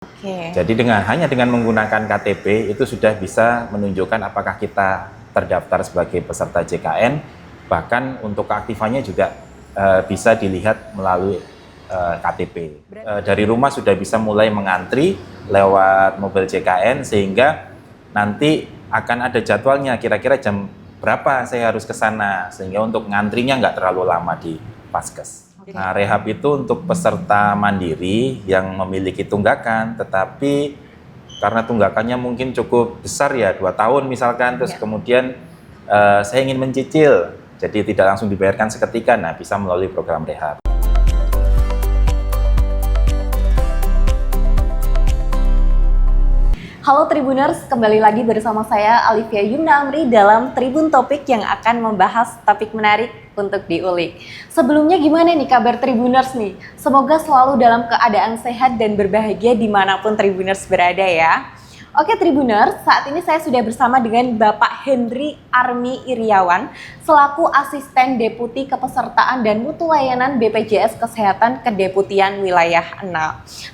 Oke. Jadi hanya dengan menggunakan KTP itu sudah bisa menunjukkan apakah kita terdaftar sebagai peserta JKN. Bahkan untuk keaktifannya juga bisa dilihat melalui KTP. Dari rumah sudah bisa mulai mengantri lewat mobil JKN, sehingga nanti akan ada jadwalnya kira-kira jam berapa saya harus ke sana, sehingga untuk ngantrinya nggak terlalu lama di Paskes. Nah, rehab itu untuk peserta mandiri yang memiliki tunggakan, tetapi karena tunggakannya mungkin cukup besar ya, 2 tahun misalkan, terus kemudian saya ingin mencicil, jadi tidak langsung dibayarkan seketika, nah bisa melalui program rehab. Halo Tribuners, kembali lagi bersama saya Alivia Yumna Amri dalam Tribun Topik yang akan membahas topik menarik untuk diulik. Sebelumnya gimana nih kabar Tribuners nih? Semoga selalu dalam keadaan sehat dan berbahagia dimanapun Tribuners berada ya. Oke Tribuners, saat ini saya sudah bersama dengan Bapak Henry Army Iriawan selaku Asisten Deputi Kepesertaan dan Mutu Layanan BPJS Kesehatan Kedeputian Wilayah 6.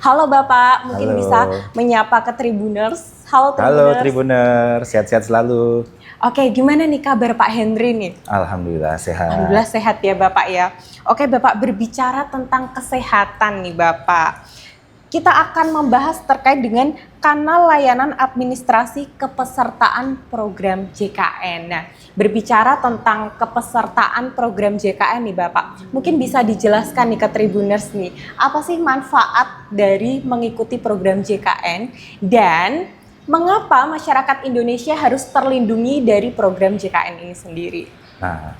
Halo Bapak, mungkin Halo. bisa menyapa ke Tribuners. Halo Tribuners. Halo Tribuners, sehat-sehat selalu. Oke, gimana nih kabar Pak Henry nih? Alhamdulillah sehat. Alhamdulillah sehat ya Bapak ya. Oke Bapak, berbicara tentang kesehatan nih Bapak. Kita akan membahas terkait dengan kanal layanan administrasi kepesertaan program JKN. Nah, berbicara tentang kepesertaan program JKN nih Bapak, mungkin bisa dijelaskan nih ke Tribuners nih, apa sih manfaat dari mengikuti program JKN dan mengapa masyarakat Indonesia harus terlindungi dari program JKN ini sendiri? Nah,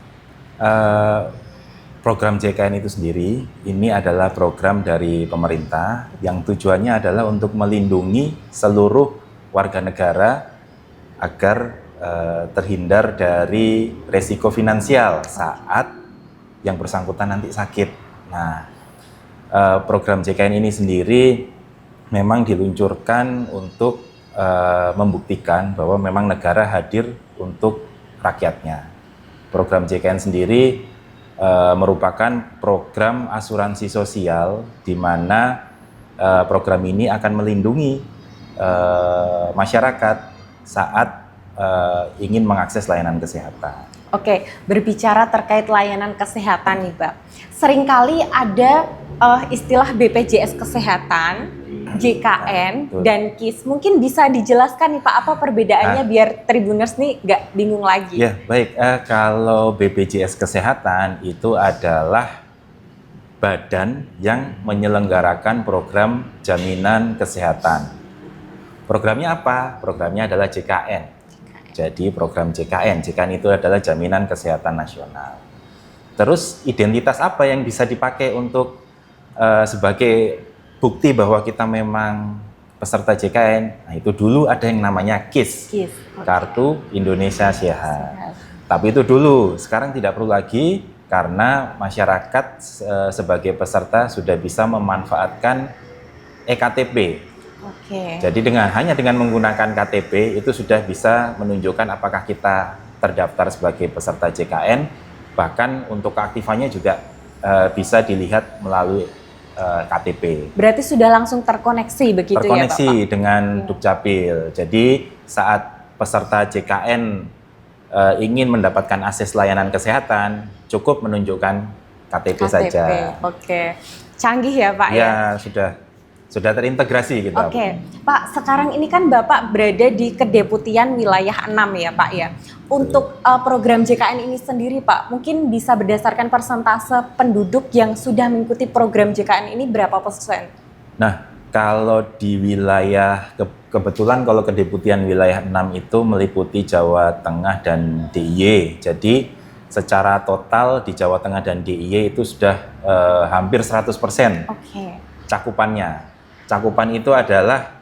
program JKN itu sendiri, ini adalah program dari pemerintah yang tujuannya adalah untuk melindungi seluruh warga negara agar terhindar dari resiko finansial saat yang bersangkutan nanti sakit. Nah, program JKN ini sendiri memang diluncurkan untuk membuktikan bahwa memang negara hadir untuk rakyatnya. Program JKN sendiri merupakan program asuransi sosial di mana program ini akan melindungi masyarakat saat ingin mengakses layanan kesehatan. Oke, berbicara terkait layanan kesehatan nih, Mbak. Seringkali ada istilah BPJS Kesehatan, JKN, dan KIS. Mungkin bisa dijelaskan nih Pak, apa perbedaannya biar Tribuners nih nggak bingung lagi. Ya, baik. Kalau BPJS Kesehatan itu adalah badan yang menyelenggarakan program jaminan kesehatan. Programnya apa? Programnya adalah JKN. Jadi program JKN itu adalah Jaminan Kesehatan Nasional. Terus identitas apa yang bisa dipakai untuk sebagai bukti bahwa kita memang peserta JKN? Nah, itu dulu ada yang namanya KIS, Kartu Indonesia Sehat. Tapi itu dulu, sekarang tidak perlu lagi karena masyarakat sebagai peserta sudah bisa memanfaatkan eKTP. Jadi hanya dengan menggunakan KTP itu sudah bisa menunjukkan apakah kita terdaftar sebagai peserta JKN. Bahkan untuk keaktifannya juga bisa dilihat melalui KTP. Berarti sudah langsung terkoneksi begitu ya Bapak? Terkoneksi dengan Dukcapil. Jadi saat peserta JKN ingin mendapatkan akses layanan kesehatan, cukup menunjukkan KTP saja. Oke, canggih ya Pak ya? Ya, sudah terintegrasi gitu. Oke, Pak, sekarang ini kan Bapak berada di Kedeputian Wilayah 6 ya Pak ya. Untuk program JKN ini sendiri Pak, mungkin bisa berdasarkan persentase penduduk yang sudah mengikuti program JKN ini berapa persen? Nah, kalau di wilayah, kebetulan kalau Kedeputian Wilayah 6 itu meliputi Jawa Tengah dan DIY. Jadi secara total di Jawa Tengah dan DIY itu sudah hampir 100% cakupannya. Cakupan itu adalah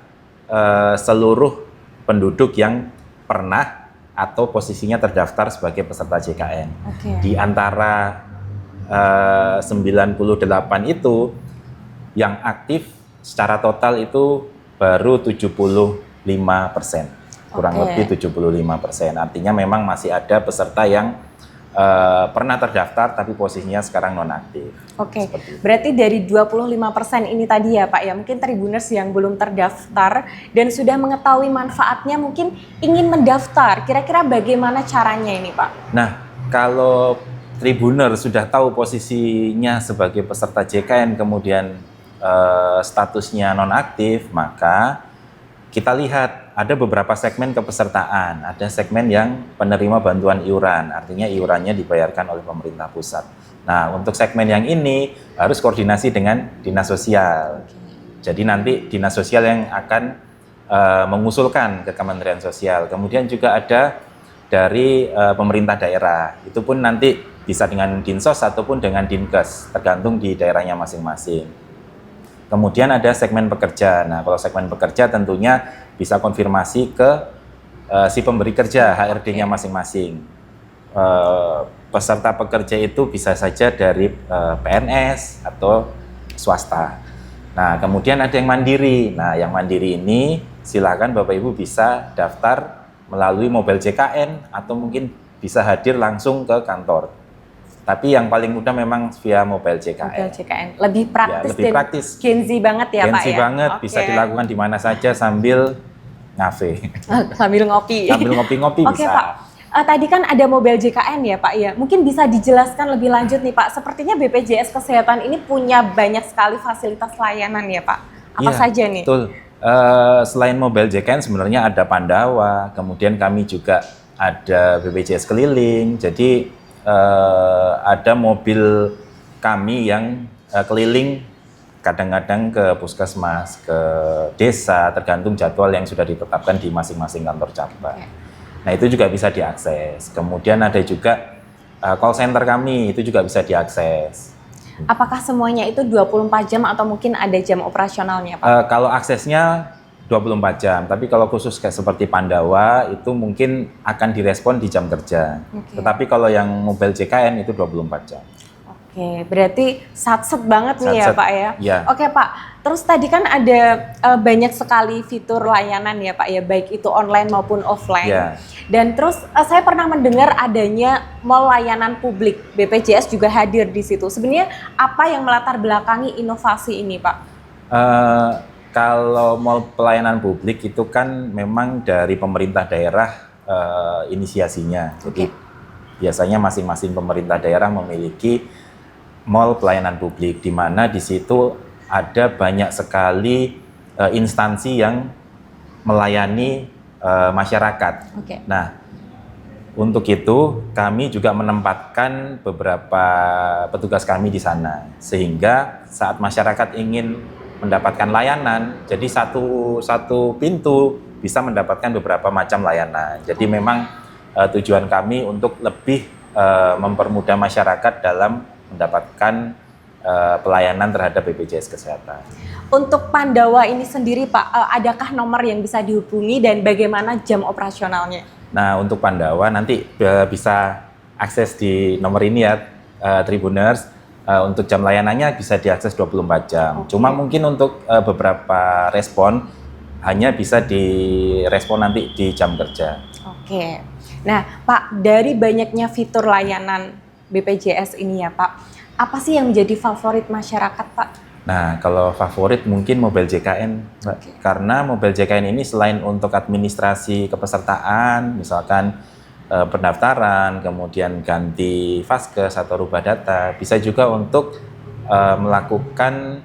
seluruh penduduk yang pernah atau posisinya terdaftar sebagai peserta JKN. Di antara 98 itu yang aktif secara total itu baru 75%, kurang lebih 75%. Artinya memang masih ada peserta yang pernah terdaftar tapi posisinya sekarang nonaktif. Oke, Seperti itu. berarti dari 25% ini tadi ya Pak ya, mungkin Tribuners yang belum terdaftar dan sudah mengetahui manfaatnya mungkin ingin mendaftar, kira-kira bagaimana caranya ini Pak? Nah, kalau Tribuner sudah tahu posisinya sebagai peserta JKN kemudian statusnya nonaktif, maka kita lihat ada beberapa segmen kepesertaan. Ada segmen yang penerima bantuan iuran, artinya iurannya dibayarkan oleh pemerintah pusat. Nah, untuk segmen yang ini harus koordinasi dengan dinas sosial. Jadi nanti dinas sosial yang akan mengusulkan ke Kementerian Sosial. Kemudian juga ada dari pemerintah daerah. Itu pun nanti bisa dengan Dinsos ataupun dengan Dinkes, tergantung di daerahnya masing-masing. Kemudian ada segmen pekerja. Nah, kalau segmen pekerja tentunya bisa konfirmasi ke si pemberi kerja, HRD-nya masing-masing. Peserta pekerja itu bisa saja dari PNS atau swasta. Nah, kemudian ada yang mandiri. Nah, yang mandiri ini silakan Bapak Ibu bisa daftar melalui mobile JKN atau mungkin bisa hadir langsung ke kantor. Tapi yang paling mudah memang via mobile JKN. Mobile JKN lebih praktis, Ya, lebih dan praktis. Gen Z banget ya Pak Gen Z ya. banget, bisa dilakukan di mana saja sambil ngafe. Sambil ngopi. Sambil ngopi-ngopi Oke bisa. Pak, tadi kan ada mobile JKN ya Pak ya. Mungkin bisa dijelaskan lebih lanjut nih Pak. Sepertinya BPJS Kesehatan ini punya banyak sekali fasilitas layanan ya Pak. Apa Iya, saja nih? Betul. Selain mobile JKN sebenarnya ada Pandawa, kemudian kami juga ada BPJS keliling. Jadi ada mobil kami yang keliling kadang-kadang ke puskesmas, ke desa, tergantung jadwal yang sudah ditetapkan di masing-masing kantor cabang. Nah, itu juga bisa diakses. Kemudian ada juga call center kami, itu juga bisa diakses. Apakah semuanya itu 24 jam atau mungkin ada jam operasionalnya Pak? Kalau aksesnya 24 jam, tapi kalau khusus kayak seperti Pandawa itu mungkin akan direspon di jam kerja. Tetapi kalau yang mobile JKN itu 24 jam. Oke, berarti satset banget nih ya Satset, Pak ya. iya. Oke Pak, terus tadi kan ada banyak sekali fitur layanan ya Pak ya, baik itu online maupun offline. Iya. Dan terus saya pernah mendengar adanya mall layanan publik, BPJS juga hadir di situ. Sebenarnya apa yang melatar belakangi inovasi ini Pak? Kalau mall pelayanan publik itu kan memang dari pemerintah daerah inisiasinya. Jadi biasanya masing-masing pemerintah daerah memiliki mall pelayanan publik, di mana di situ ada banyak sekali instansi yang melayani masyarakat. Nah, untuk itu kami juga menempatkan beberapa petugas kami di sana, sehingga saat masyarakat ingin mendapatkan layanan, jadi satu pintu bisa mendapatkan beberapa macam layanan. Jadi memang tujuan kami untuk lebih mempermudah masyarakat dalam mendapatkan pelayanan terhadap BPJS Kesehatan. Untuk Pandawa ini sendiri Pak, adakah nomor yang bisa dihubungi dan bagaimana jam operasionalnya? Nah, untuk Pandawa nanti bisa akses di nomor ini ya, Tribuners. Untuk jam layanannya bisa diakses 24 jam. Cuma mungkin untuk beberapa respon hanya bisa direspon nanti di jam kerja. Oke. Nah, Pak, dari banyaknya fitur layanan BPJS ini ya, Pak, apa sih yang menjadi favorit masyarakat, Pak? Nah, kalau favorit mungkin mobile JKN, Mbak. Karena mobile JKN ini selain untuk administrasi kepesertaan, misalkan pendaftaran, kemudian ganti vaskes atau rubah data, bisa juga untuk melakukan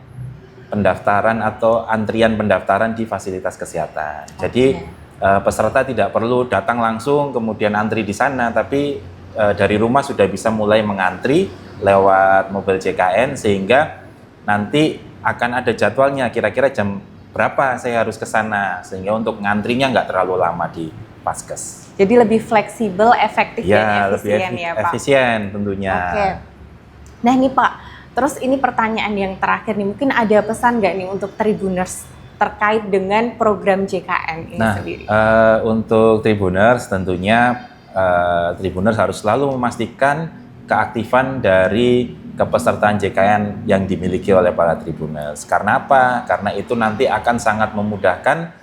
pendaftaran atau antrian pendaftaran di fasilitas kesehatan. Jadi peserta tidak perlu datang langsung kemudian antri di sana, tapi dari rumah sudah bisa mulai mengantri lewat mobile JKN, sehingga nanti akan ada jadwalnya kira-kira jam berapa saya harus ke sana, sehingga untuk ngantrinya nggak terlalu lama di vaskes. Jadi lebih fleksibel, efektif dan efisien ya Pak? Efisien tentunya. Oke. Nah ini Pak, terus ini pertanyaan yang terakhir nih, mungkin ada pesan nggak nih untuk Tribuners terkait dengan program JKN ini sendiri? Untuk Tribuners tentunya Tribuners harus selalu memastikan keaktifan dari kepesertaan JKN yang dimiliki oleh para Tribuners. Karena apa? Karena itu nanti akan sangat memudahkan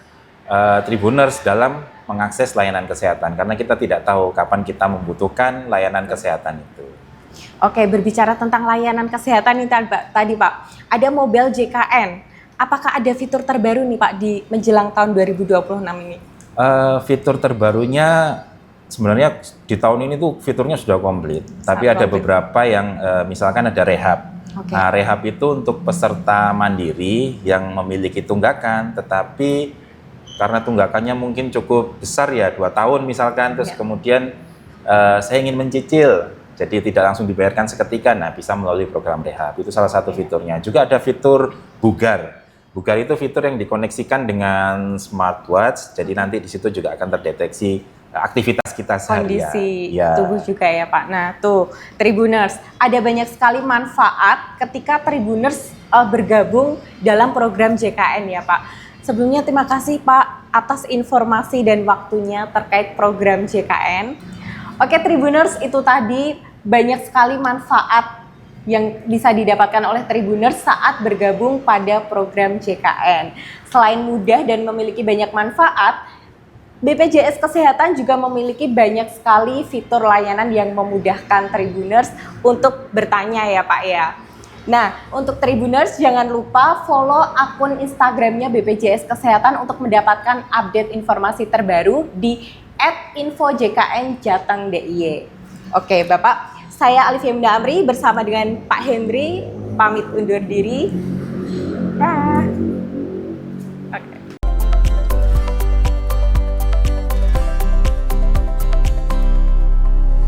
Tribuners dalam mengakses layanan kesehatan karena kita tidak tahu kapan kita membutuhkan layanan kesehatan itu. Oke, berbicara tentang layanan kesehatan ini tadi Pak, ada mobile JKN. Apakah ada fitur terbaru nih Pak di menjelang tahun 2026 ini? Fitur terbarunya sebenarnya di tahun ini tuh fiturnya sudah komplit, tapi ada beberapa yang misalkan ada rehab. Okay. Nah, rehab itu untuk peserta mandiri yang memiliki tunggakan, tetapi karena tunggakannya mungkin cukup besar ya, 2 tahun misalkan, terus kemudian saya ingin mencicil, jadi tidak langsung dibayarkan seketika, nah bisa melalui program rehab, itu salah satu fiturnya. Juga ada fitur bugar. Bugar itu fitur yang dikoneksikan dengan smartwatch, jadi nanti di situ juga akan terdeteksi aktivitas kita seharian. Kondisi tubuh juga ya Pak. Nah tuh Tribuners, ada banyak sekali manfaat ketika Tribuners bergabung dalam program JKN ya Pak. Sebelumnya terima kasih Pak atas informasi dan waktunya terkait program JKN. Oke Tribuners, itu tadi banyak sekali manfaat yang bisa didapatkan oleh Tribuners saat bergabung pada program JKN. Selain mudah dan memiliki banyak manfaat, BPJS Kesehatan juga memiliki banyak sekali fitur layanan yang memudahkan Tribuners untuk bertanya ya Pak ya. Nah, untuk Tribuners jangan lupa follow akun Instagramnya BPJS Kesehatan untuk mendapatkan update informasi terbaru di @infojknjateng.diy. Oke Bapak, saya Alifia Munda Amri bersama dengan Pak Hendri pamit undur diri. Dah.